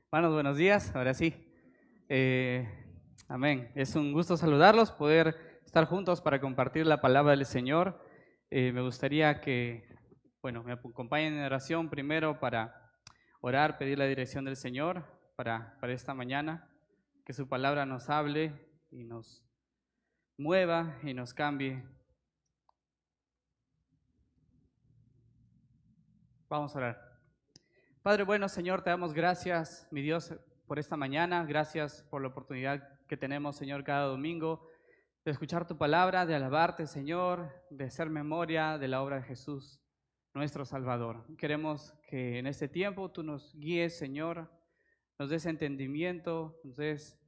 Hermanos, buenos días. Ahora sí. Eh, amén. Es un gusto saludarlos, poder estar juntos para compartir la palabra del Señor. Me gustaría que, me acompañen en oración primero para orar, pedir la dirección del Señor para esta mañana, que su palabra nos hable y nos mueva y nos cambie. Vamos a orar. Padre bueno, Señor, te damos gracias, mi Dios, por esta mañana. Gracias por la oportunidad que tenemos, Señor, cada domingo de escuchar tu palabra, de alabarte, Señor, de hacer memoria de la obra de Jesús, nuestro Salvador. Queremos que en este tiempo tú nos guíes, Señor, nos des entendimiento, nos des,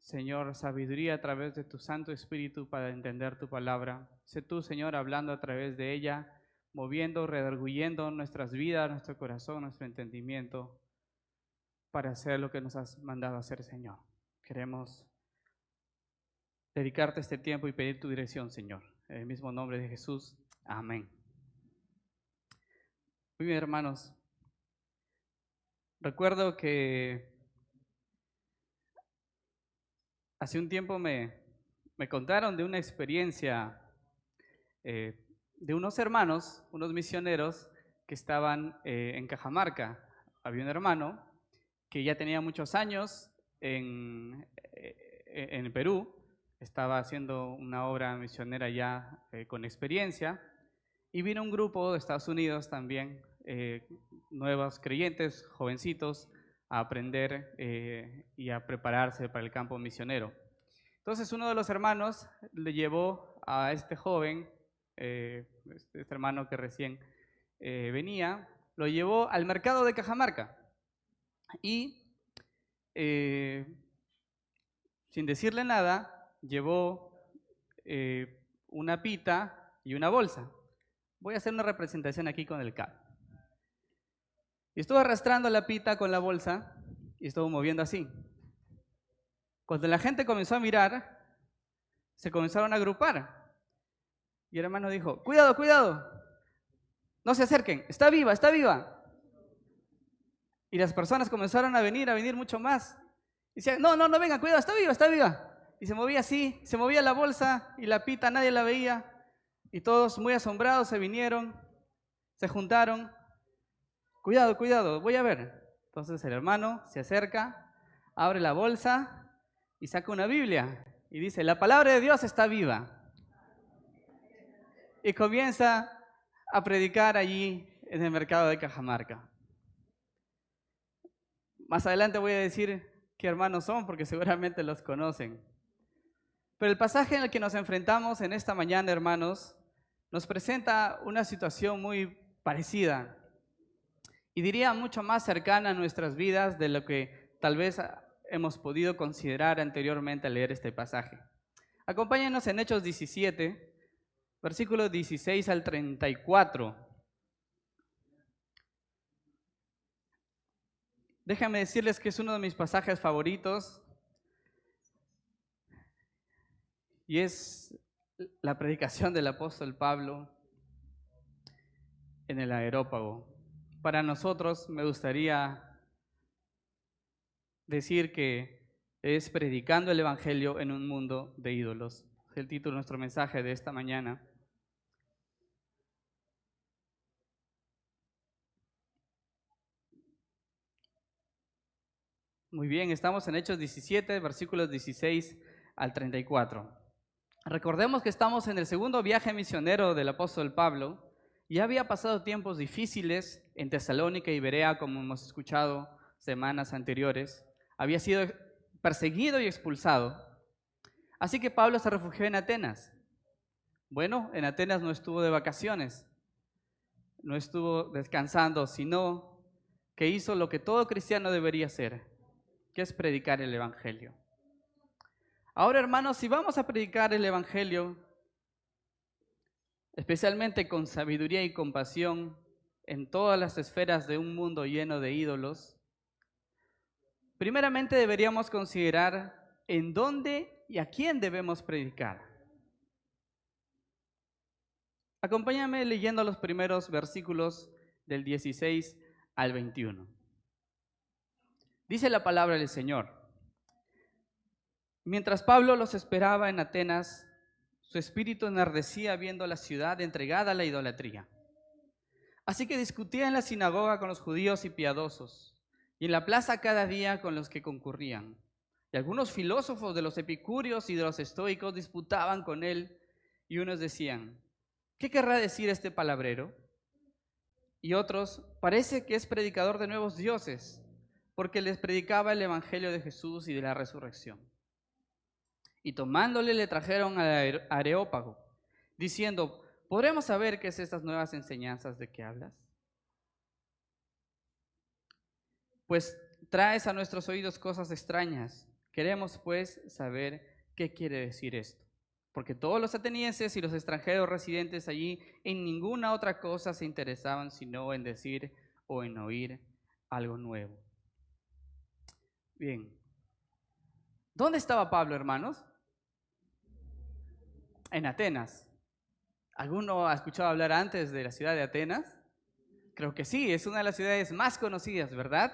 Señor, sabiduría a través de tu Santo Espíritu para entender tu palabra. Sé tú, Señor, hablando a través de ella, moviendo, redarguyendo nuestras vidas, nuestro corazón, nuestro entendimiento, para hacer lo que nos has mandado hacer, Señor. Queremos dedicarte este tiempo y pedir tu dirección, Señor. En el mismo nombre de Jesús. Amén. Muy bien, hermanos. Recuerdo que hace un tiempo me contaron de una experiencia de unos hermanos, unos misioneros que estaban en Cajamarca. Había un hermano que ya tenía muchos años en Perú, estaba haciendo una obra misionera ya con experiencia, y vino un grupo de Estados Unidos también, nuevos creyentes, jovencitos, a aprender y a prepararse para el campo misionero. Entonces uno de los hermanos le llevó a este joven, este hermano que recién venía, lo llevó al mercado de Cajamarca y sin decirle nada, llevó una pita y una bolsa. Voy a hacer una representación aquí con el cable. Y estuvo arrastrando la pita con la bolsa y estuvo moviendo así. Cuando la gente comenzó a mirar, se comenzaron a agrupar. Y el hermano dijo, cuidado, cuidado, no se acerquen, está viva, está viva. Y las personas comenzaron a venir mucho más. Y decían, no vengan, cuidado, está viva, está viva. Y se movía así, se movía la bolsa y la pita, nadie la veía. Y todos muy asombrados se vinieron, se juntaron. Cuidado, cuidado, voy a ver. Entonces el hermano se acerca, abre la bolsa y saca una Biblia. Y dice, la palabra de Dios está viva. Y comienza a predicar allí en el mercado de Cajamarca. Más adelante voy a decir qué hermanos son, porque seguramente los conocen. Pero el pasaje en el que nos enfrentamos en esta mañana, hermanos, nos presenta una situación muy parecida y diría mucho más cercana a nuestras vidas de lo que tal vez hemos podido considerar anteriormente al leer este pasaje. Acompáñenos en Hechos 17, versículos 16 al 34. Déjenme decirles que es uno de mis pasajes favoritos y es la predicación del apóstol Pablo en el Areópago. Para nosotros me gustaría decir que es predicando el Evangelio en un mundo de ídolos. Es el título de nuestro mensaje de esta mañana. Muy bien, estamos en Hechos 17, versículos 16 al 34. Recordemos que estamos en el segundo viaje misionero del apóstol Pablo. Ya había pasado tiempos difíciles en Tesalónica y Berea, como hemos escuchado semanas anteriores. Había sido perseguido y expulsado. Así que Pablo se refugió en Atenas. Bueno, en Atenas no estuvo de vacaciones, no estuvo descansando, sino que hizo lo que todo cristiano debería hacer, que es predicar el Evangelio. Ahora, hermanos, si vamos a predicar el Evangelio, especialmente con sabiduría y compasión, en todas las esferas de un mundo lleno de ídolos, primeramente deberíamos considerar en dónde y a quién debemos predicar. Acompáñame leyendo los primeros versículos del 16 al 21. Dice la palabra del Señor: mientras Pablo los esperaba en Atenas, su espíritu enardecía viendo la ciudad entregada a la idolatría. Así que discutía en la sinagoga con los judíos y piadosos, y en la plaza cada día con los que concurrían. Y algunos filósofos de los epicúreos y de los estoicos disputaban con él, y unos decían: ¿qué querrá decir este palabrero? Y otros: parece que es predicador de nuevos dioses, porque les predicaba el evangelio de Jesús y de la resurrección. Y tomándole le trajeron al Areópago, diciendo: ¿podremos saber qué es estas nuevas enseñanzas de que hablas? Pues traes a nuestros oídos cosas extrañas. Queremos pues saber qué quiere decir esto. Porque todos los atenienses y los extranjeros residentes allí en ninguna otra cosa se interesaban sino en decir o en oír algo nuevo. Bien. ¿Dónde estaba Pablo, hermanos? En Atenas. ¿Alguno ha escuchado hablar antes de la ciudad de Atenas? Creo que sí, es una de las ciudades más conocidas, ¿verdad?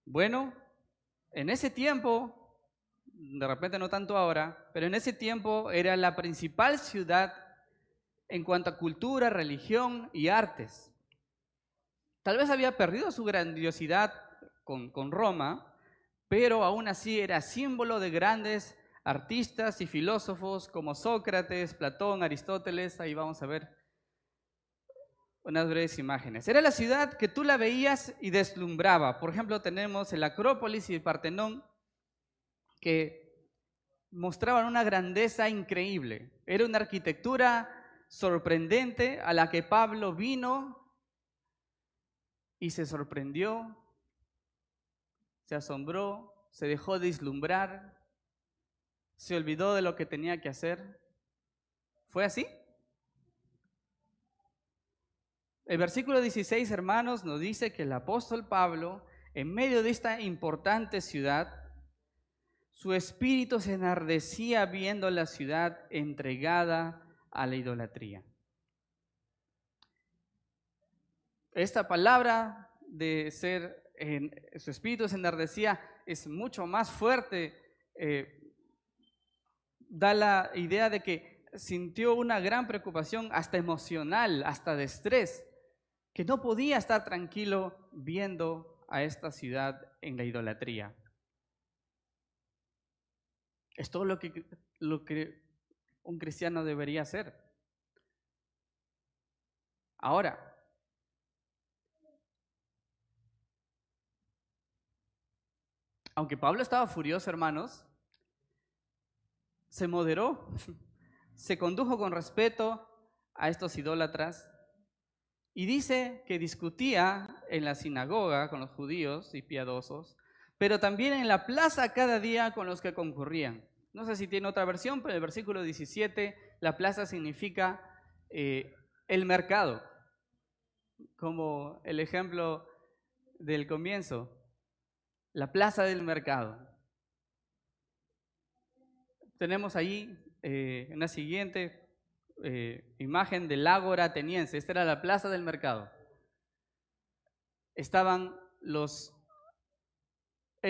Bueno, en ese tiempo, de repente no tanto ahora, pero en ese tiempo era la principal ciudad en cuanto a cultura, religión y artes. Tal vez había perdido su grandiosidad con Roma, pero aún así era símbolo de grandes artistas y filósofos como Sócrates, Platón, Aristóteles. Ahí vamos a ver unas breves imágenes. Era la ciudad que tú la veías y deslumbraba. Por ejemplo, tenemos el Acrópolis y el Partenón, que mostraban una grandeza increíble. Era una arquitectura sorprendente a la que Pablo vino y se sorprendió, se asombró, se dejó deslumbrar, se olvidó de lo que tenía que hacer. ¿Fue así? El versículo 16, hermanos, nos dice que el apóstol Pablo, en medio de esta importante ciudad, su espíritu se enardecía viendo la ciudad entregada a la idolatría. Esta palabra de su espíritu se enardecía es mucho más fuerte. Da la idea de que sintió una gran preocupación, hasta emocional, hasta de estrés, que no podía estar tranquilo viendo a esta ciudad en la idolatría. Es todo lo que un cristiano debería hacer. Ahora, aunque Pablo estaba furioso, hermanos, se moderó, se condujo con respeto a estos idólatras y dice que discutía en la sinagoga con los judíos y piadosos, pero también en la plaza cada día con los que concurrían. No sé si tiene otra versión, pero en el versículo 17 la plaza significa el mercado, como el ejemplo del comienzo, la plaza del mercado. Tenemos ahí una siguiente imagen del ágora ateniense. Esta era la plaza del mercado. Era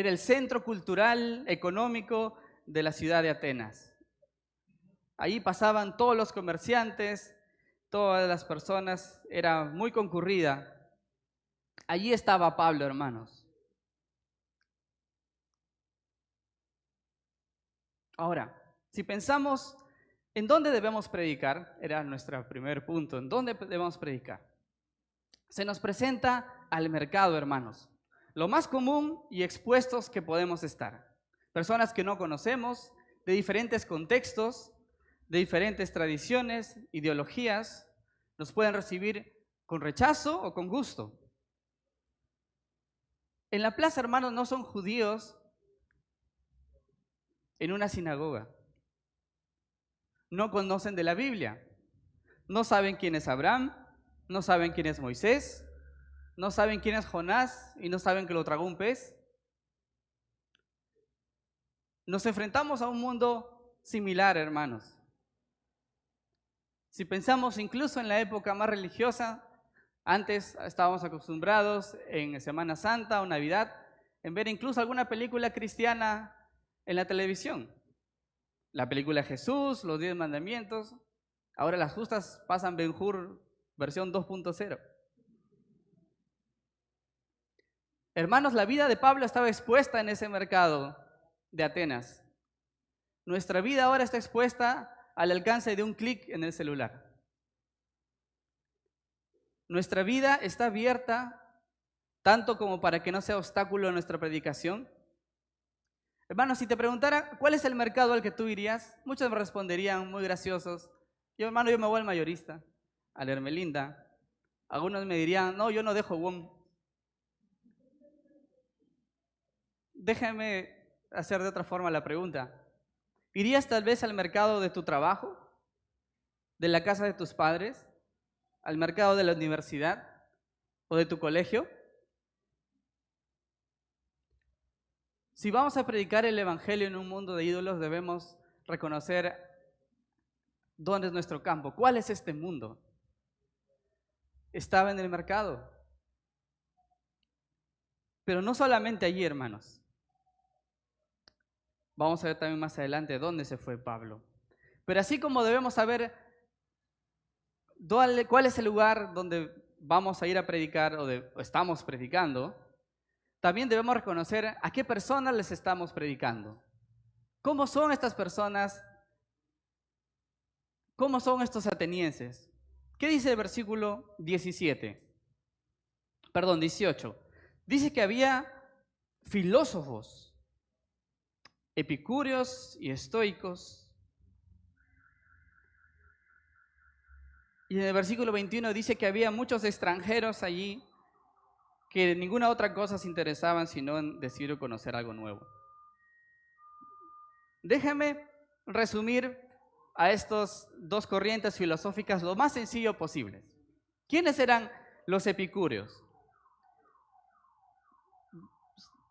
el centro cultural, económico de la ciudad de Atenas. Ahí pasaban todos los comerciantes, todas las personas, era muy concurrida. Allí estaba Pablo, hermanos. Ahora, si pensamos en dónde debemos predicar, era nuestro primer punto, ¿en dónde debemos predicar? Se nos presenta al mercado, hermanos, lo más común y expuestos que podemos estar. Personas que no conocemos, de diferentes contextos, de diferentes tradiciones, ideologías, nos pueden recibir con rechazo o con gusto. En la plaza, hermanos, no son judíos en una sinagoga. No conocen de la Biblia. No saben quién es Abraham, no saben quién es Moisés, no saben quién es Jonás y no saben que lo tragó un pez. Nos enfrentamos a un mundo similar, hermanos. Si pensamos incluso en la época más religiosa, antes estábamos acostumbrados en Semana Santa o Navidad en ver incluso alguna película cristiana en la televisión. La película Jesús, los 10 mandamientos. Ahora las justas pasan Ben-Hur versión 2.0. Hermanos, la vida de Pablo estaba expuesta en ese mercado de Atenas. Nuestra vida ahora está expuesta al alcance de un clic en el celular. Nuestra vida está abierta tanto como para que no sea obstáculo a nuestra predicación. Hermanos, si te preguntara cuál es el mercado al que tú irías, muchos me responderían muy graciosos. Yo me voy al mayorista, al Hermelinda. Algunos me dirían, no, yo no dejo WOM. Déjame hacer de otra forma la pregunta. ¿Irías tal vez al mercado de tu trabajo? ¿De la casa de tus padres? ¿Al mercado de la universidad? ¿O de tu colegio? Si vamos a predicar el evangelio en un mundo de ídolos, debemos reconocer dónde es nuestro campo. ¿Cuál es este mundo? Estaba en el mercado. Pero no solamente allí, hermanos. Vamos a ver también más adelante dónde se fue Pablo. Pero así como debemos saber cuál es el lugar donde vamos a ir a predicar o estamos predicando, también debemos reconocer a qué personas les estamos predicando. ¿Cómo son estas personas? ¿Cómo son estos atenienses? ¿Qué dice el versículo 18? Dice que había filósofos, epicúreos y estoicos. Y en el versículo 21 dice que había muchos extranjeros allí que ninguna otra cosa se interesaban sino en decir o conocer algo nuevo. Déjame resumir a estos dos corrientes filosóficas lo más sencillo posible. ¿Quiénes eran los epicúreos?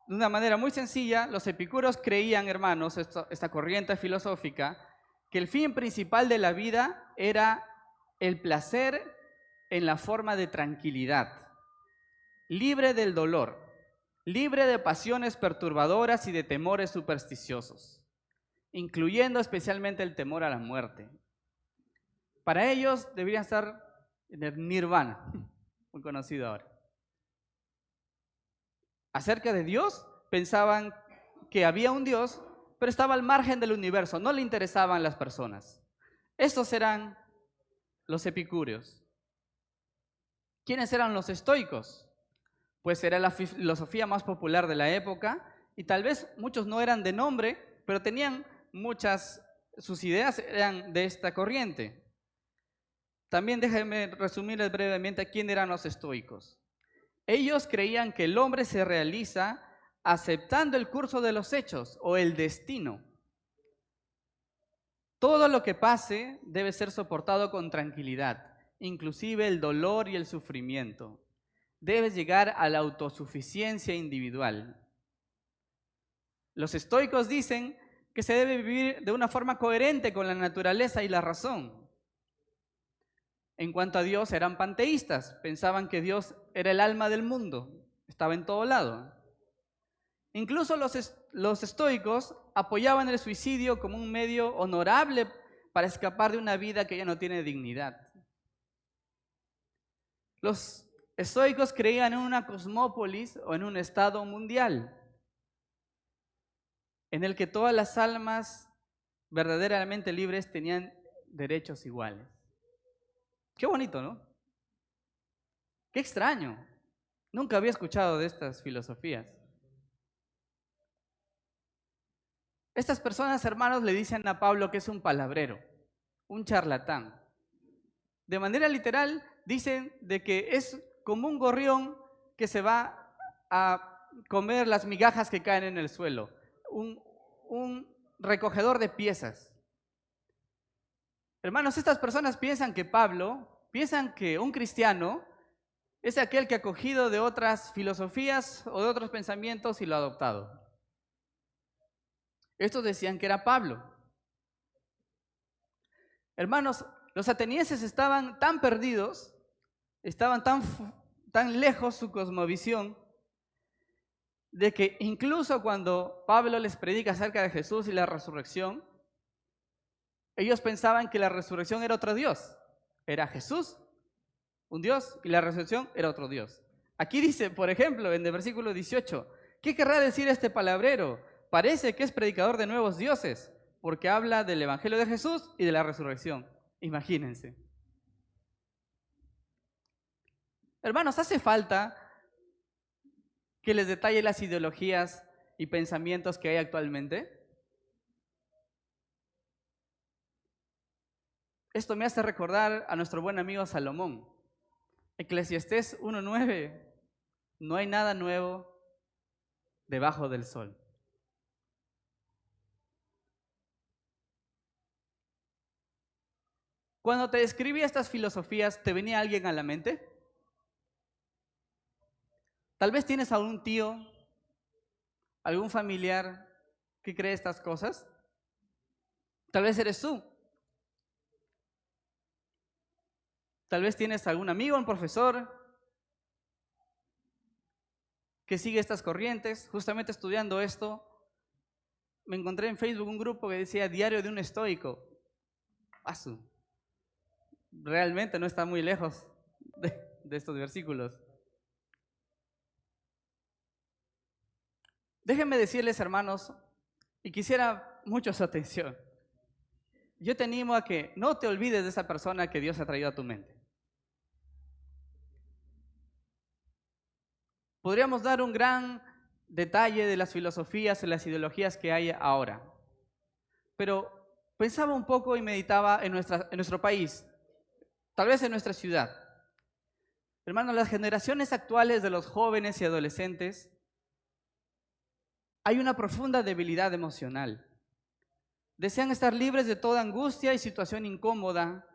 De una manera muy sencilla, los epicúreos creían, hermanos, esta corriente filosófica, que el fin principal de la vida era el placer en la forma de tranquilidad, libre del dolor, libre de pasiones perturbadoras y de temores supersticiosos, incluyendo especialmente el temor a la muerte. Para ellos deberían estar en el nirvana, muy conocido ahora. Acerca de Dios, pensaban que había un Dios, pero estaba al margen del universo, no le interesaban las personas. Estos eran los epicúreos. ¿Quiénes eran los estoicos? Pues era la filosofía más popular de la época y tal vez muchos no eran de nombre, pero tenían sus ideas eran de esta corriente. También déjenme resumirles brevemente quién eran los estoicos. Ellos creían que el hombre se realiza aceptando el curso de los hechos o el destino. Todo lo que pase debe ser soportado con tranquilidad, inclusive el dolor y el sufrimiento. Debes llegar a la autosuficiencia individual. Los estoicos dicen que se debe vivir de una forma coherente con la naturaleza y la razón. En cuanto a Dios, eran panteístas, pensaban que Dios era el alma del mundo, estaba en todo lado. Incluso los estoicos apoyaban el suicidio como un medio honorable para escapar de una vida que ya no tiene dignidad. Los estoicos creían en una cosmópolis o en un estado mundial en el que todas las almas verdaderamente libres tenían derechos iguales. Qué bonito, ¿no? Qué extraño. Nunca había escuchado de estas filosofías. Estas personas, hermanos, le dicen a Pablo que es un palabrero, un charlatán. De manera literal, dicen de que es como un gorrión que se va a comer las migajas que caen en el suelo, un recogedor de piezas. Hermanos, estas personas piensan que un cristiano es aquel que ha cogido de otras filosofías o de otros pensamientos y lo ha adoptado. Estos decían que era Pablo. Hermanos, los atenienses estaban tan perdidos, estaban tan lejos su cosmovisión, de que incluso cuando Pablo les predica acerca de Jesús y la resurrección, ellos pensaban que la resurrección era otro Dios. Era Jesús, un Dios, y la resurrección era otro Dios. Aquí dice, por ejemplo, en el versículo 18, ¿qué querrá decir este palabrero? Parece que es predicador de nuevos dioses, porque habla del evangelio de Jesús y de la resurrección. Imagínense. Hermanos, ¿hace falta que les detalle las ideologías y pensamientos que hay actualmente? Esto me hace recordar a nuestro buen amigo Salomón. Eclesiastés 1:9, no hay nada nuevo debajo del sol. Cuando te describía estas filosofías, ¿te venía alguien a la mente? Tal vez tienes algún tío, algún familiar que cree estas cosas. Tal vez eres tú. Tal vez tienes algún amigo, un profesor que sigue estas corrientes. Justamente estudiando esto, me encontré en Facebook un grupo que decía Diario de un estoico. Realmente no está muy lejos de estos versículos. Déjenme decirles, hermanos, y quisiera mucho su atención. Yo te animo a que no te olvides de esa persona que Dios ha traído a tu mente. Podríamos dar un gran detalle de las filosofías y las ideologías que hay ahora. Pero pensaba un poco y meditaba en nuestro país, tal vez en nuestra ciudad. Hermanos, las generaciones actuales de los jóvenes y adolescentes, hay una profunda debilidad emocional. Desean estar libres de toda angustia y situación incómoda.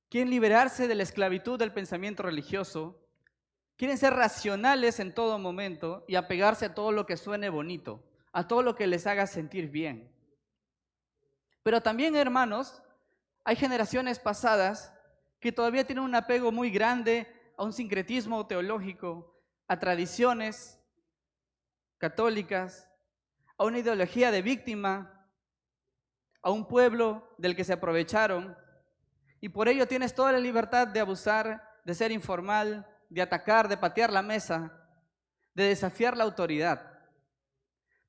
Quieren liberarse de la esclavitud del pensamiento religioso. Quieren ser racionales en todo momento y apegarse a todo lo que suene bonito, a todo lo que les haga sentir bien. Pero también, hermanos, hay generaciones pasadas que todavía tienen un apego muy grande a un sincretismo teológico, a tradiciones católicas, a una ideología de víctima, a un pueblo del que se aprovecharon, y por ello tienes toda la libertad de abusar, de ser informal, de atacar, de patear la mesa, de desafiar la autoridad,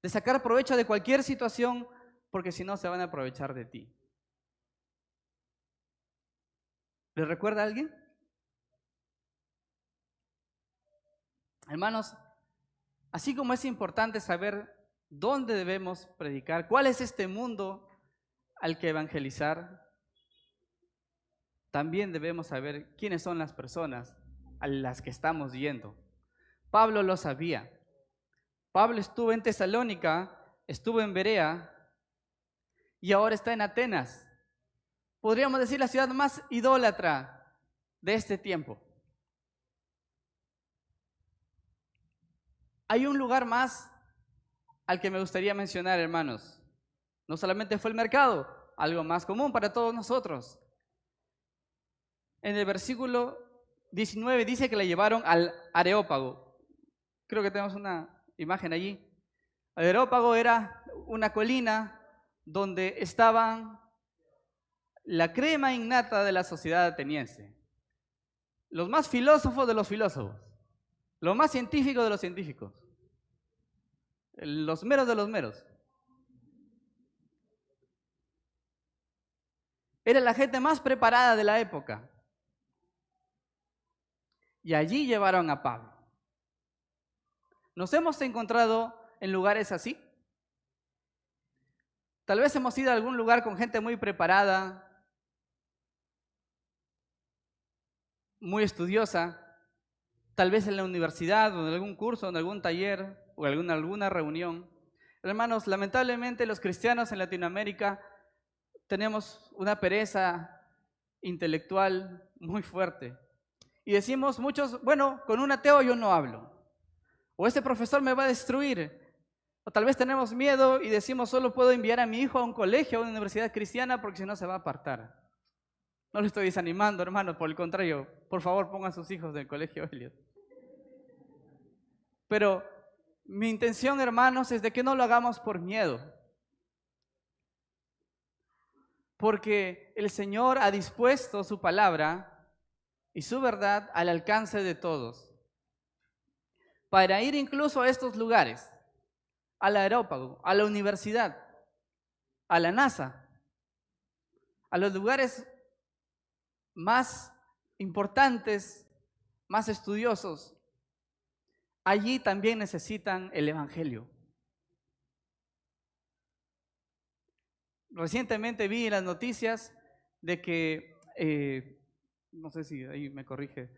de sacar provecho de cualquier situación, porque si no se van a aprovechar de ti. ¿Les recuerda a alguien? Hermanos, así como es importante saber dónde debemos predicar, cuál es este mundo al que evangelizar, también debemos saber quiénes son las personas a las que estamos yendo. Pablo lo sabía. Pablo estuvo en Tesalónica, estuvo en Berea y ahora está en Atenas. Podríamos decir la ciudad más idólatra de este tiempo. Hay un lugar más al que me gustaría mencionar, hermanos. No solamente fue el mercado, algo más común para todos nosotros. En el versículo 19 dice que la llevaron al Areópago. Creo que tenemos una imagen allí. El Areópago era una colina donde estaban la crema innata de la sociedad ateniense. Los más filósofos de los filósofos. Los más científicos de los científicos. Los meros de los meros. Era la gente más preparada de la época. Y allí llevaron a Pablo. ¿Nos hemos encontrado en lugares así? Tal vez hemos ido a algún lugar con gente muy preparada, muy estudiosa, tal vez en la universidad o en algún curso, en algún taller o en alguna reunión. Hermanos, lamentablemente los cristianos en Latinoamérica tenemos una pereza intelectual muy fuerte. Y decimos muchos, bueno, con un ateo yo no hablo. O este profesor me va a destruir. O tal vez tenemos miedo y decimos, solo puedo enviar a mi hijo a un colegio, a una universidad cristiana, porque si no se va a apartar. No lo estoy desanimando, hermano, por el contrario. Por favor, pongan sus hijos del colegio Elliot. Pero mi intención, hermanos, es de que no lo hagamos por miedo. Porque el Señor ha dispuesto su palabra y su verdad al alcance de todos. Para ir incluso a estos lugares, al Areópago, a la universidad, a la NASA, a los lugares más importantes, más estudiosos, allí también necesitan el Evangelio. Recientemente vi en las noticias de que, no sé si ahí me corrige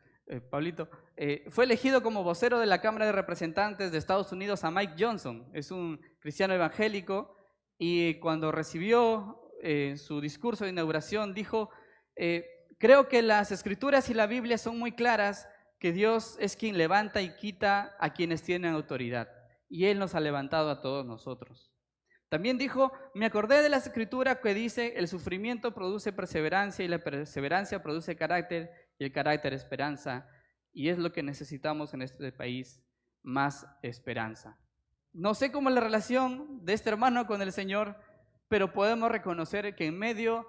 Pablito, fue elegido como vocero de la Cámara de Representantes de Estados Unidos a Mike Johnson. Es un cristiano evangélico y cuando recibió su discurso de inauguración dijo, creo que las Escrituras y la Biblia son muy claras que Dios es quien levanta y quita a quienes tienen autoridad y Él nos ha levantado a todos nosotros. También dijo, me acordé de la Escritura que dice, el sufrimiento produce perseverancia y la perseverancia produce carácter y el carácter esperanza. Y es lo que necesitamos en este país, más esperanza. No sé cómo es la relación de este hermano con el Señor, pero podemos reconocer que en medio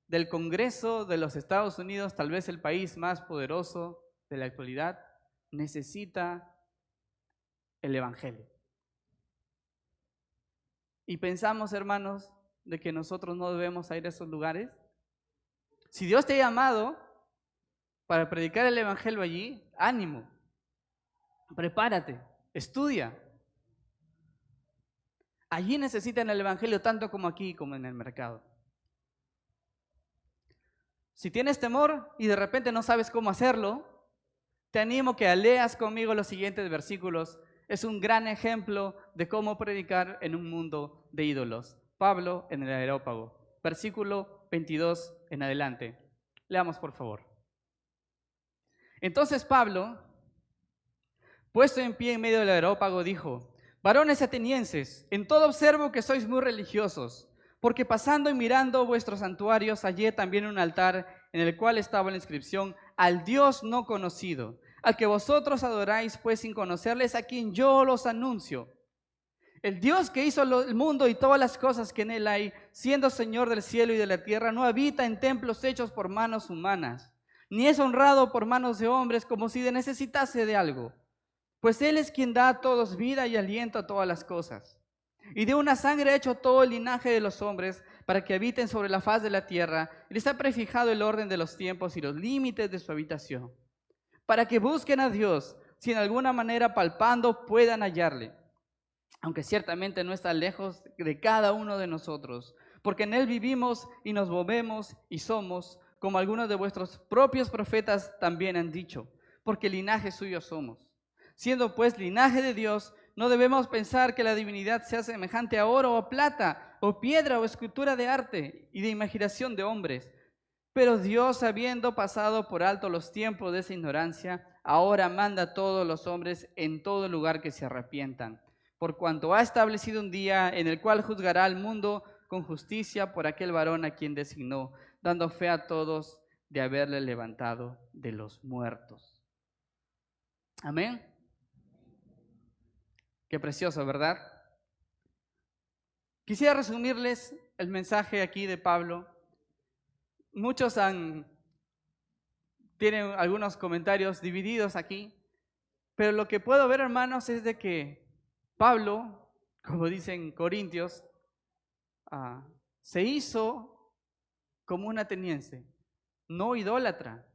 del Congreso de los Estados Unidos, tal vez el país más poderoso de la actualidad, necesita el Evangelio. Y pensamos, hermanos, de que nosotros no debemos ir a esos lugares. Si Dios te ha llamado para predicar el Evangelio allí, ánimo, prepárate, estudia. Allí necesitan el Evangelio tanto como aquí, como en el mercado. Si tienes temor y de repente no sabes cómo hacerlo, te animo que leas conmigo los siguientes versículos. Es un gran ejemplo de cómo predicar en un mundo de ídolos. Pablo en el Areópago, versículo 22 en adelante. Leamos, por favor. Entonces Pablo, puesto en pie en medio del Areópago, dijo, varones atenienses, en todo observo que sois muy religiosos, porque pasando y mirando vuestros santuarios hallé también un altar en el cual estaba la inscripción, al Dios no conocido, al que vosotros adoráis, pues sin conocerles, a quien yo los anuncio. El Dios que hizo el mundo y todas las cosas que en él hay, siendo Señor del cielo y de la tierra, no habita en templos hechos por manos humanas, ni es honrado por manos de hombres como si necesitase de algo, pues Él es quien da a todos vida y aliento a todas las cosas. Y de una sangre ha hecho todo el linaje de los hombres para que habiten sobre la faz de la tierra, y les ha prefijado el orden de los tiempos y los límites de su habitación, para que busquen a Dios, si en alguna manera palpando puedan hallarle, aunque ciertamente no está lejos de cada uno de nosotros, porque en Él vivimos y nos movemos y somos, como algunos de vuestros propios profetas también han dicho, porque linaje suyo somos. Siendo pues linaje de Dios, no debemos pensar que la divinidad sea semejante a oro o plata, o piedra o escultura de arte y de imaginación de hombres. Pero Dios, habiendo pasado por alto los tiempos de esa ignorancia, ahora manda a todos los hombres en todo lugar que se arrepientan, por cuanto ha establecido un día en el cual juzgará al mundo con justicia por aquel varón a quien designó, dando fe a todos de haberle levantado de los muertos. Amén. Qué precioso, ¿verdad? Quisiera resumirles el mensaje aquí de Pablo. Muchos tienen algunos comentarios divididos aquí, pero lo que puedo ver, hermanos, es de que Pablo, como dicen Corintios, se hizo como un ateniense, no idólatra,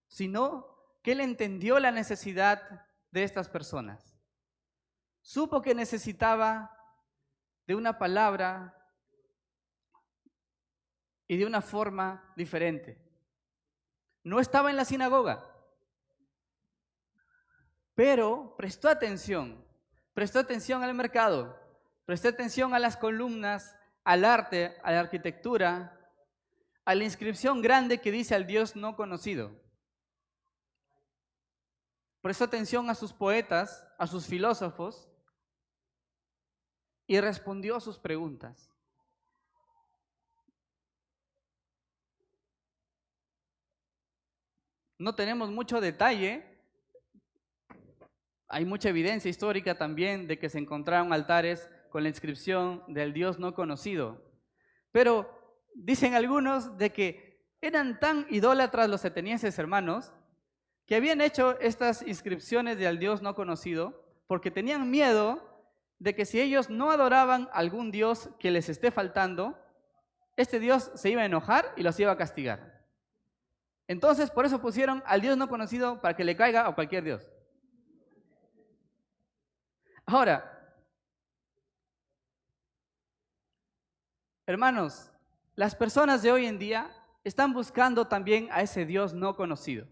sino que él entendió la necesidad de estas personas. Supo que necesitaba de una palabra y de una forma diferente. No estaba en la sinagoga, pero prestó atención al mercado, prestó atención a las columnas, al arte, a la arquitectura, a la inscripción grande que dice al Dios no conocido. Prestó atención a sus poetas, a sus filósofos, y respondió a sus preguntas. No tenemos mucho detalle Hay mucha evidencia histórica también de que se encontraron altares con la inscripción del Dios no conocido. Pero dicen algunos de que eran tan idólatras los atenienses, hermanos, que habían hecho estas inscripciones del Dios no conocido porque tenían miedo de que si ellos no adoraban a algún Dios que les esté faltando, este Dios se iba a enojar y los iba a castigar. Entonces, por eso pusieron al Dios no conocido para que le caiga a cualquier Dios. Ahora, hermanos, las personas de hoy en día están buscando también a ese Dios no conocido.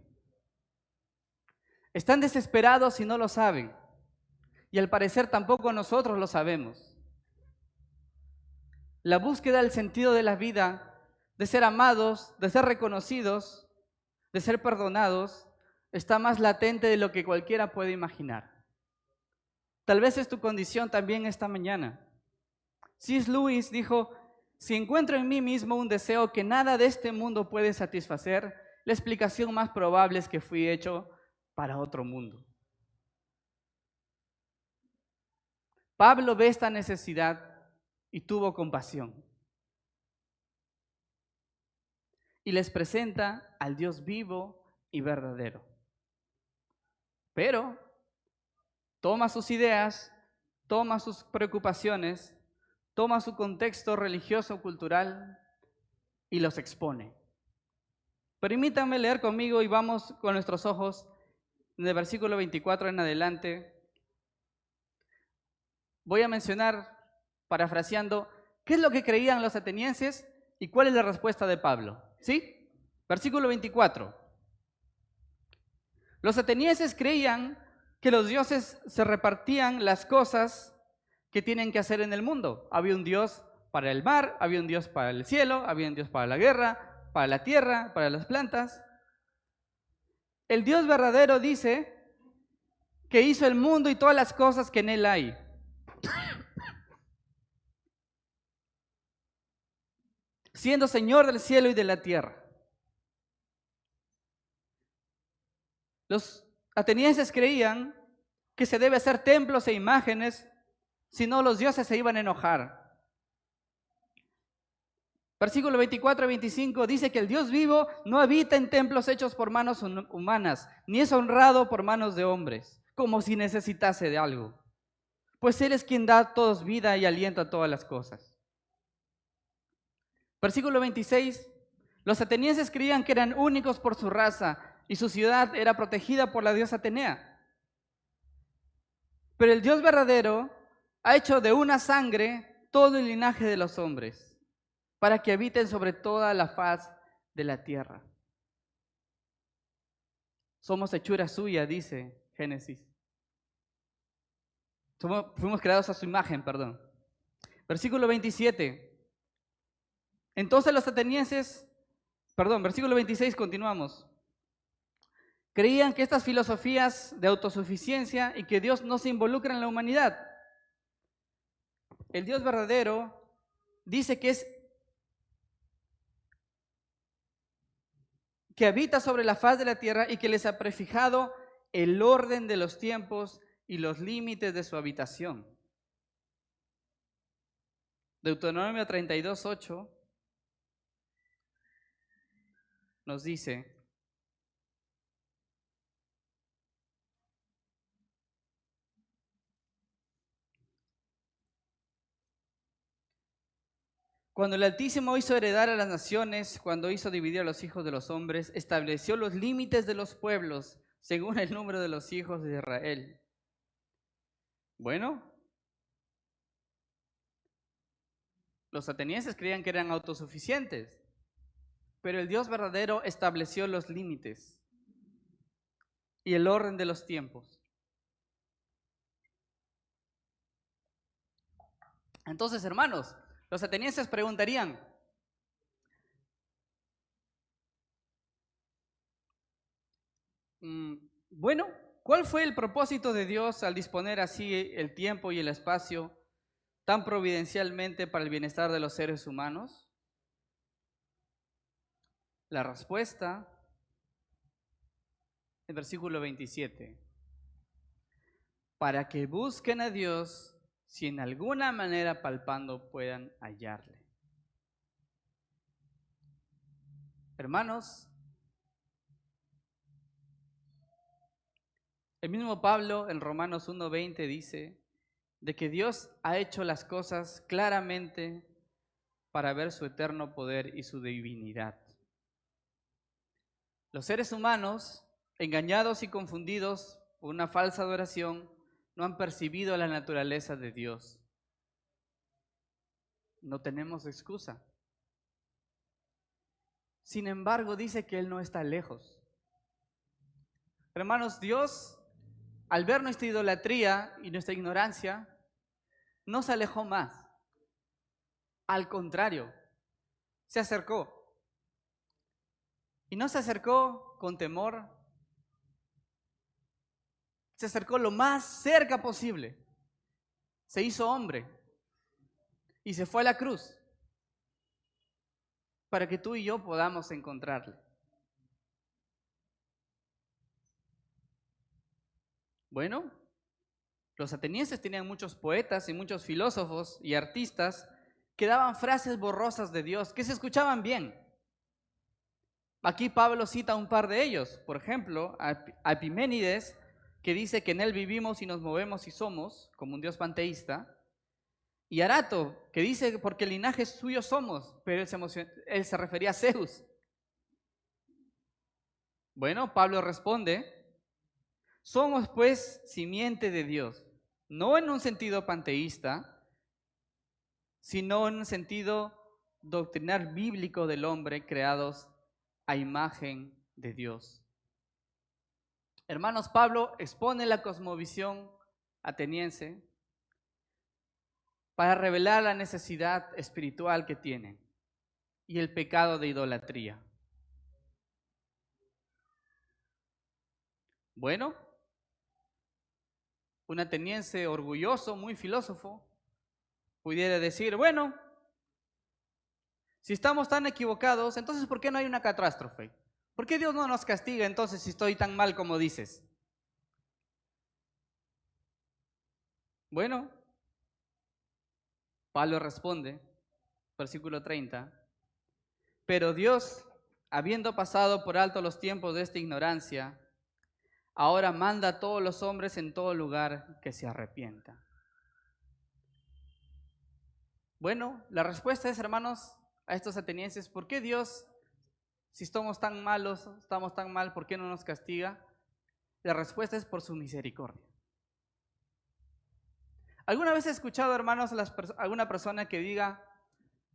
Están desesperados y no lo saben. Y al parecer tampoco nosotros lo sabemos. La búsqueda del sentido de la vida, de ser amados, de ser reconocidos, de ser perdonados, está más latente de lo que cualquiera puede imaginar. Tal vez es tu condición también esta mañana. C.S. Lewis dijo: si encuentro en mí mismo un deseo que nada de este mundo puede satisfacer, la explicación más probable es que fui hecho para otro mundo. Pablo ve esta necesidad y tuvo compasión. Y les presenta al Dios vivo y verdadero. Pero toma sus ideas, toma sus preocupaciones, toma su contexto religioso, cultural y los expone. Permítanme leer conmigo y vamos con nuestros ojos en el versículo 24 en adelante. Voy a mencionar, parafraseando, qué es lo que creían los atenienses y cuál es la respuesta de Pablo. ¿Sí? Versículo 24. Los atenienses creían que los dioses se repartían las cosas que tienen que hacer en el mundo. Había un dios para el mar, había un dios para el cielo, había un dios para la guerra, para la tierra, para las plantas. El Dios verdadero dice que hizo el mundo y todas las cosas que en él hay. Siendo Señor del cielo y de la tierra. Los atenienses creían que se debe hacer templos e imágenes, si no los dioses se iban a enojar. Versículo 24 y 25 dice que el Dios vivo no habita en templos hechos por manos humanas, ni es honrado por manos de hombres, como si necesitase de algo. Pues Él es quien da a todos vida y aliento a todas las cosas. Versículo 26, los atenienses creían que eran únicos por su raza y su ciudad era protegida por la diosa Atenea. Pero el Dios verdadero ha hecho de una sangre todo el linaje de los hombres, para que habiten sobre toda la faz de la tierra. Somos hechura suya, dice Génesis. Fuimos creados a su imagen, perdón. Versículo 27. Entonces los atenienses, versículo 26, continuamos. Creían que estas filosofías de autosuficiencia y que Dios no se involucra en la humanidad. El Dios verdadero dice que habita sobre la faz de la tierra y que les ha prefijado el orden de los tiempos y los límites de su habitación. Deuteronomio 32:8 nos dice: cuando el Altísimo hizo heredar a las naciones, cuando hizo dividir a los hijos de los hombres, estableció los límites de los pueblos según el número de los hijos de Israel. Bueno, los atenienses creían que eran autosuficientes, pero el Dios verdadero estableció los límites y el orden de los tiempos. Entonces, hermanos, los atenienses preguntarían: bueno, ¿cuál fue el propósito de Dios al disponer así el tiempo y el espacio tan providencialmente para el bienestar de los seres humanos? La respuesta, el versículo 27. para que busquen a Dios, si en alguna manera palpando puedan hallarle. Hermanos, el mismo Pablo en Romanos 1:20 dice de que Dios ha hecho las cosas claramente para ver su eterno poder y su divinidad. Los seres humanos, engañados y confundidos por una falsa adoración, no han percibido la naturaleza de Dios. No tenemos excusa. Sin embargo, dice que Él no está lejos. Hermanos, Dios, al ver nuestra idolatría y nuestra ignorancia, no se alejó más. Al contrario, se acercó. Y no se acercó con temor, se acercó lo más cerca posible. Se hizo hombre y se fue a la cruz para que tú y yo podamos encontrarle. Bueno, los atenienses tenían muchos poetas y muchos filósofos y artistas que daban frases borrosas de Dios, que se escuchaban bien. Aquí Pablo cita un par de ellos. Por ejemplo, a Epiménides, que dice que en él vivimos y nos movemos y somos, como un Dios panteísta. Y Arato, que dice que porque el linaje suyo somos, pero él se refería a Zeus. Bueno, Pablo responde, somos pues simiente de Dios, no en un sentido panteísta, sino en un sentido doctrinal bíblico del hombre, creados a imagen de Dios. Hermanos, Pablo expone la cosmovisión ateniense para revelar la necesidad espiritual que tienen y el pecado de idolatría. Bueno, un ateniense orgulloso, muy filósofo, pudiera decir, bueno, si estamos tan equivocados, entonces ¿por qué no hay una catástrofe? ¿Por qué Dios no nos castiga entonces si estoy tan mal como dices? Bueno, Pablo responde, versículo 30, pero Dios, habiendo pasado por alto los tiempos de esta ignorancia, ahora manda a todos los hombres en todo lugar que se arrepientan. Bueno, la respuesta es, hermanos, a estos atenienses, ¿por qué Dios, si estamos tan malos, estamos tan mal, ¿por qué no nos castiga? La respuesta es por su misericordia. ¿Alguna vez he escuchado, hermanos, alguna persona que diga,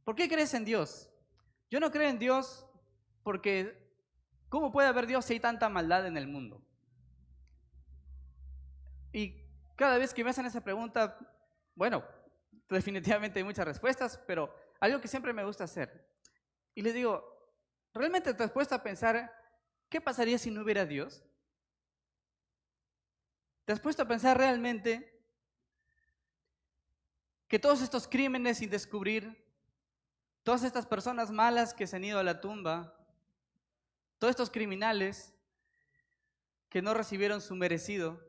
¿por qué crees en Dios? Yo no creo en Dios porque ¿cómo puede haber Dios si hay tanta maldad en el mundo? Y cada vez que me hacen esa pregunta, bueno, definitivamente hay muchas respuestas, pero algo que siempre me gusta hacer. Y les digo, ¿realmente te has puesto a pensar qué pasaría si no hubiera Dios? ¿Te has puesto a pensar realmente que todos estos crímenes sin descubrir, todas estas personas malas que se han ido a la tumba, todos estos criminales que no recibieron su merecido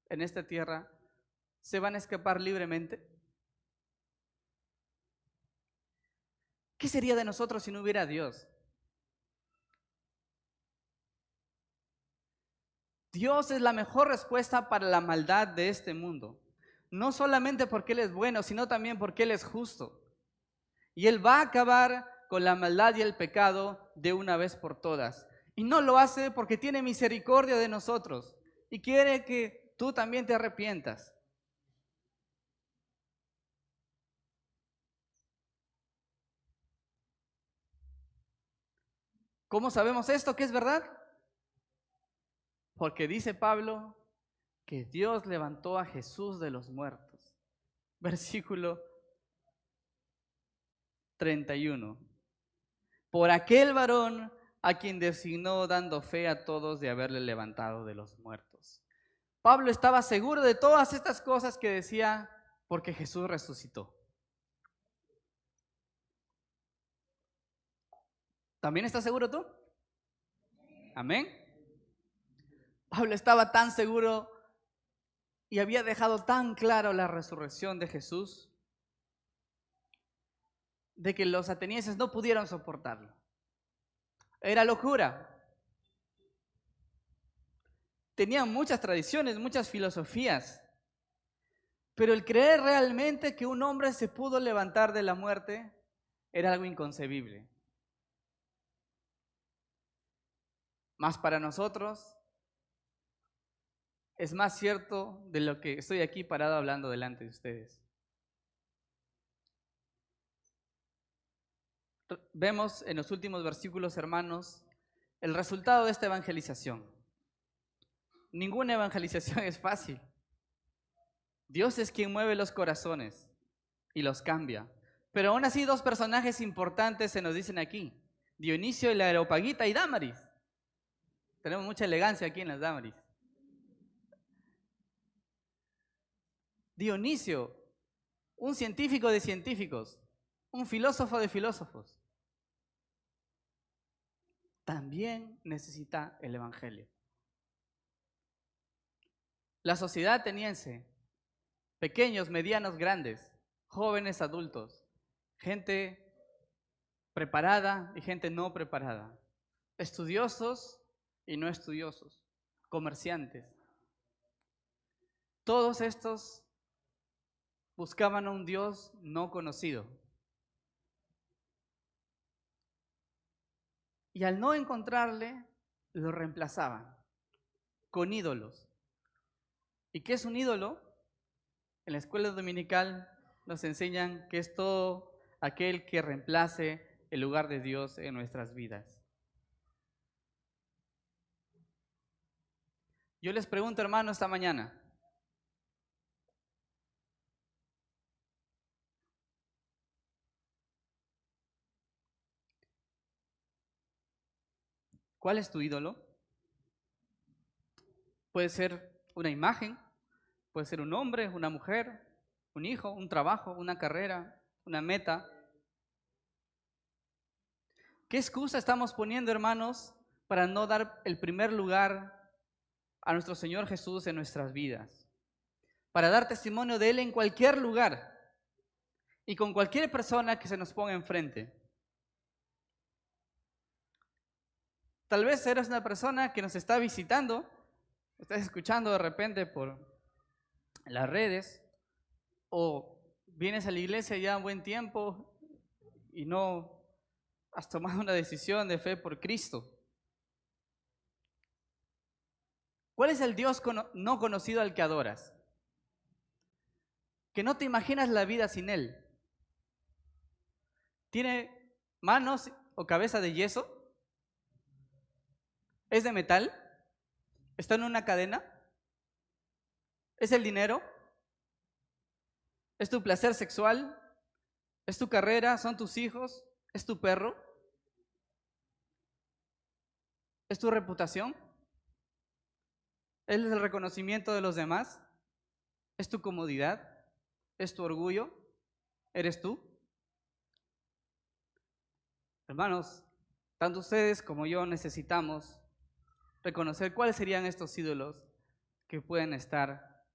en esta tierra, se van a escapar libremente? ¿Qué sería de nosotros si no hubiera Dios? Dios es la mejor respuesta para la maldad de este mundo. No solamente porque Él es bueno, sino también porque Él es justo. Y Él va a acabar con la maldad y el pecado de una vez por todas. Y no lo hace porque tiene misericordia de nosotros y quiere que tú también te arrepientas. ¿Cómo sabemos esto? ¿Que es verdad? Porque dice Pablo que Dios levantó a Jesús de los muertos. Versículo 31. Por aquel varón a quien designó dando fe a todos de haberle levantado de los muertos. Pablo estaba seguro de todas estas cosas que decía porque Jesús resucitó. ¿También estás seguro tú? Amén. Pablo estaba tan seguro y había dejado tan claro la resurrección de Jesús de que los atenienses no pudieron soportarlo. Era locura. Tenían muchas tradiciones, muchas filosofías, pero el creer realmente que un hombre se pudo levantar de la muerte era algo inconcebible. Mas para nosotros es más cierto de lo que estoy aquí parado hablando delante de ustedes. Vemos en los últimos versículos, hermanos, el resultado de esta evangelización. Ninguna evangelización es fácil. Dios es quien mueve los corazones y los cambia. Pero aún así, dos personajes importantes se nos dicen aquí: Dionisio y la Areopagita y Dámaris. Tenemos mucha elegancia aquí en las Dámaris. Dionisio, un científico de científicos, un filósofo de filósofos, también necesita el evangelio. La sociedad ateniense, pequeños, medianos, grandes, jóvenes, adultos, gente preparada y gente no preparada, estudiosos y no estudiosos, comerciantes. Todos estos buscaban a un Dios no conocido. Y al no encontrarle, lo reemplazaban con ídolos. ¿Y qué es un ídolo? En la escuela dominical nos enseñan que es todo aquel que reemplace el lugar de Dios en nuestras vidas. Yo les pregunto, hermano, esta mañana, ¿cuál es tu ídolo? Puede ser una imagen, puede ser un hombre, una mujer, un hijo, un trabajo, una carrera, una meta. ¿Qué excusa estamos poniendo, hermanos, para no dar el primer lugar a nuestro Señor Jesús en nuestras vidas? Para dar testimonio de Él en cualquier lugar y con cualquier persona que se nos ponga enfrente. Tal vez eres una persona que nos está visitando, estás escuchando de repente por las redes, o vienes a la iglesia ya un buen tiempo y no has tomado una decisión de fe por Cristo. ¿Cuál es el Dios no conocido al que adoras? Que no te imaginas la vida sin Él. ¿Tiene manos o cabeza de yeso? ¿Es de metal? ¿Está en una cadena? ¿Es el dinero? ¿Es tu placer sexual? ¿Es tu carrera? ¿Son tus hijos? ¿Es tu perro? ¿Es tu reputación? ¿Es el reconocimiento de los demás? ¿Es tu comodidad? ¿Es tu orgullo? ¿Eres tú? Hermanos, tanto ustedes como yo necesitamos reconocer cuáles serían estos ídolos que pueden estar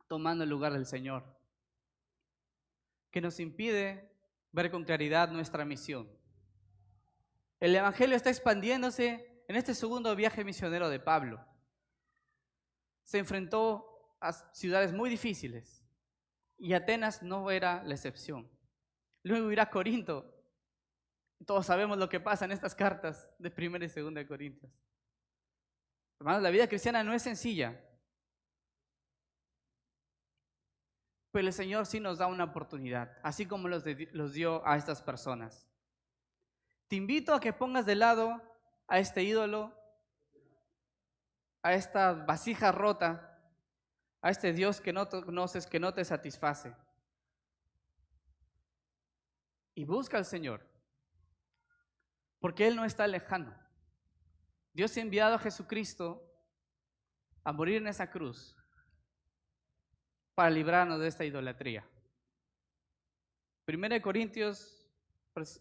tomando el lugar del Señor, que nos impide ver con claridad nuestra misión. El Evangelio está expandiéndose en este segundo viaje misionero de Pablo. Se enfrentó a ciudades muy difíciles y Atenas no era la excepción. Luego irá a Corinto. Todos sabemos lo que pasa en estas cartas de 1 y 2 de Corintios. Hermanos, la vida cristiana no es sencilla, pero el Señor sí nos da una oportunidad, así como los dio a estas personas. Te invito a que pongas de lado a este ídolo, a esta vasija rota, a este Dios que no conoces, que no te satisface. Y busca al Señor, porque Él no está lejano. Dios ha enviado a Jesucristo a morir en esa cruz para librarnos de esta idolatría. 1 Corintios,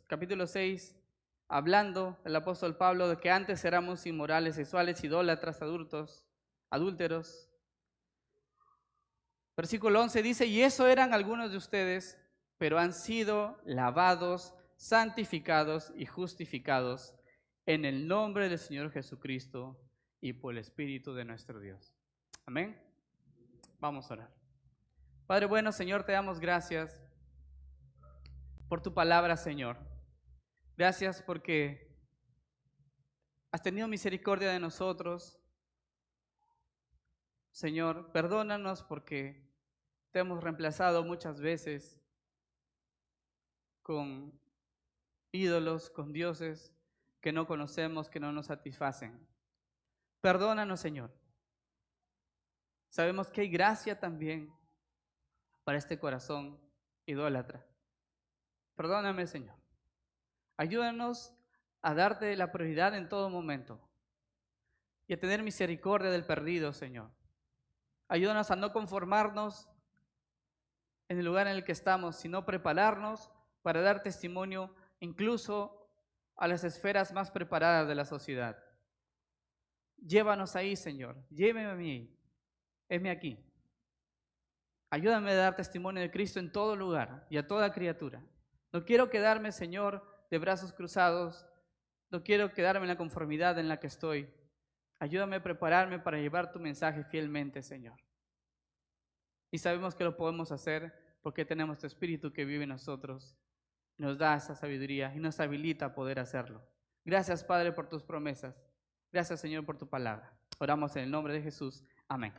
capítulo 6, hablando el apóstol Pablo de que antes éramos inmorales, sexuales, idólatras, adúlteros, Versículo 11 dice, y eso eran algunos de ustedes, pero han sido lavados, santificados y justificados en el nombre del Señor Jesucristo y por el Espíritu de nuestro Dios. Amén. Vamos a orar. Padre bueno, Señor, te damos gracias por tu palabra, Señor. Gracias porque has tenido misericordia de nosotros. Señor, perdónanos porque te hemos reemplazado muchas veces con ídolos, con dioses que no conocemos, que no nos satisfacen. Perdónanos, Señor. Sabemos que hay gracia también para este corazón idólatra. Perdóname, Señor. Ayúdanos a darte la prioridad en todo momento y a tener misericordia del perdido, Señor. Ayúdanos a no conformarnos en el lugar en el que estamos, sino prepararnos para dar testimonio incluso a las esferas más preparadas de la sociedad. Llévanos ahí, Señor. Lléveme a mí. Heme aquí. Ayúdame a dar testimonio de Cristo en todo lugar y a toda criatura. No quiero quedarme, Señor, de brazos cruzados. No quiero quedarme en la conformidad en la que estoy. Ayúdame a prepararme para llevar tu mensaje fielmente, Señor. Y sabemos que lo podemos hacer porque tenemos tu Espíritu que vive en nosotros. Nos da esa sabiduría y nos habilita a poder hacerlo. Gracias, Padre, por tus promesas. Gracias, Señor, por tu palabra. Oramos en el nombre de Jesús. Amén.